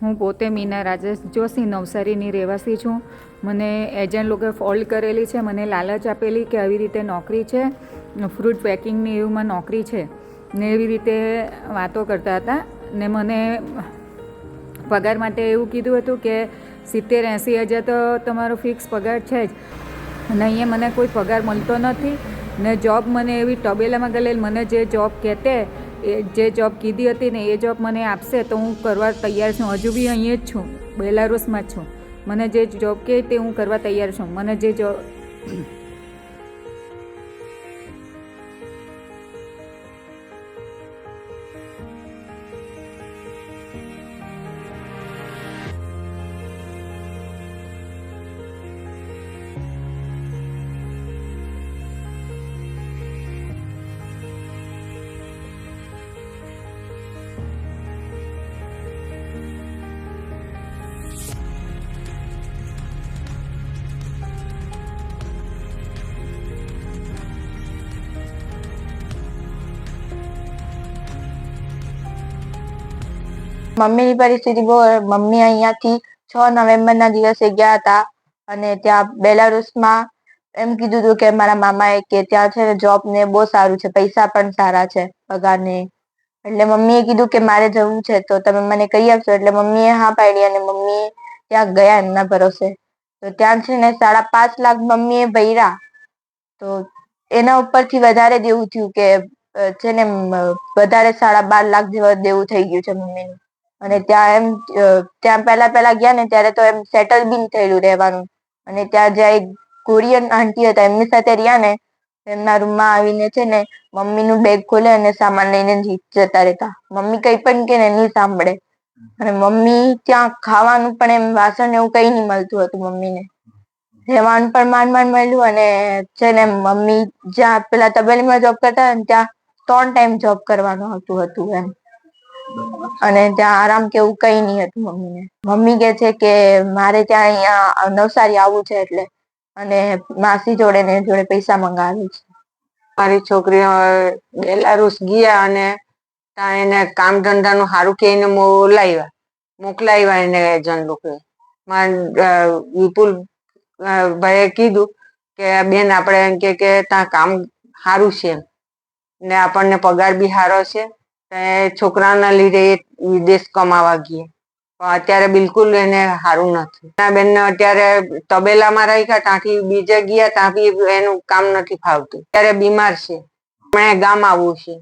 હું પોતે મીના રાજેશ જોશી નવસારીની રહેવાસી છું. મને એજન્ટ લોકોએ ફોલ્ડ કરેલી છે, મને લાલચ આપેલી કે આવી રીતે નોકરી છે, ફ્રૂટ પેકિંગની એવુંમાં નોકરી છે ને એવી રીતે વાતો કરતા હતા ને મને પગાર માટે એવું કીધું હતું કે 70-80 હજાર તો તમારો ફિક્સ પગાર છે જ, અને અહીંયા મને કોઈ પગાર મળતો નથી ને જોબ મને એવી તબેલામાં ગયેલી, મને જે જોબ કહેતે એ જે જોબ કીધી હતી ને એ જોબ મને આપશે તો હું કરવા તૈયાર છું. હજુ બી અહીંયા જ છું, બેલારુસમાં જ છું. મને જે જોબ કહે તે હું કરવા તૈયાર છું. મને જે જોબ મમ્મીની પરિસ્થિતિ બહુ. મમ્મી અહીંયાથી 6 નવેમ્બરના દિવસે ગયા હતા અને ત્યાં બેલારુસમાં એમ કીધું હતું કે મારા મામાએ કે ત્યાં છે ને જોબ ને બહુ સારું છે, પૈસા પણ સારા છે પગાર ને. એટલે મમ્મીએ કીધું કે મારે જવું છે તો તમે મને કહી આપશો. એટલે મમ્મીએ હા પાડી અને મમ્મી ત્યાં ગયા એમના ભરોસે. તો ત્યાં છે ને 5.5 લાખ મમ્મીએ ભર્યા. તો એના ઉપરથી વધારે દેવું થયું કે છે ને વધારે 12.5 લાખ જેવા દેવું થઈ ગયું છે મમ્મીનું. અને ત્યાં પહેલા ગયા ને ત્યારે તો એમ સેટલ બી થયેલું રહેવાનું. અને ત્યાં જ્યાં એક કોરિયન આંટી હતા એમની સાથે રહ્યા ને, એમના રૂમમાં આવીને છે ને મમ્મીનું બેગ ખોલે અને સામાન લઈને જતા રહેતા. મમ્મી કઈ પણ કે નહીં સાંભળે. અને મમ્મી ત્યાં ખાવાનું પણ એમ વાસણ એવું કઈ નહીં મળતું હતું મમ્મીને. રહેવાનું પણ માંડ મળ્યું. અને છે ને મમ્મી જ્યાં પેલા તબેલીમાં જોબ કરતા ને ત્યાં 3 ટાઈમ જોબ કરવાનું હતું એમ. અને ત્યાં આરામ કેવું કઈ નહીં હતું મમ્મીને. મમ્મી કે છે કે મારે ત્યાં અહીંયા નવસારી આવવું છે એટલે, અને માસી જોડે ને જોડે પૈસા મંગાવે છે. મારી છોકરી બેલારુસ ગયા અને ત્યાં એને કામ ધંધાનું સારું કે એને મોકલાવ્યા એને એજન્ટ લોકો. વિપુલ ભાઈએ કીધું કે બેન આપણે એમ કે ત્યાં કામ સારું છે ને આપણને પગાર બી સારો છે, છોકરાના લીધે એ વિદેશ કમાવા ગઈ. પણ અત્યારે બિલકુલ એને સારું નથી. બેન અત્યારે તબેલામાં રાખ્યા, ત્યાંથી બીજે ગયા ત્યાં બી એનું કામ નથી ફાવતું. અત્યારે બીમાર છે, ગામ આવવું છે.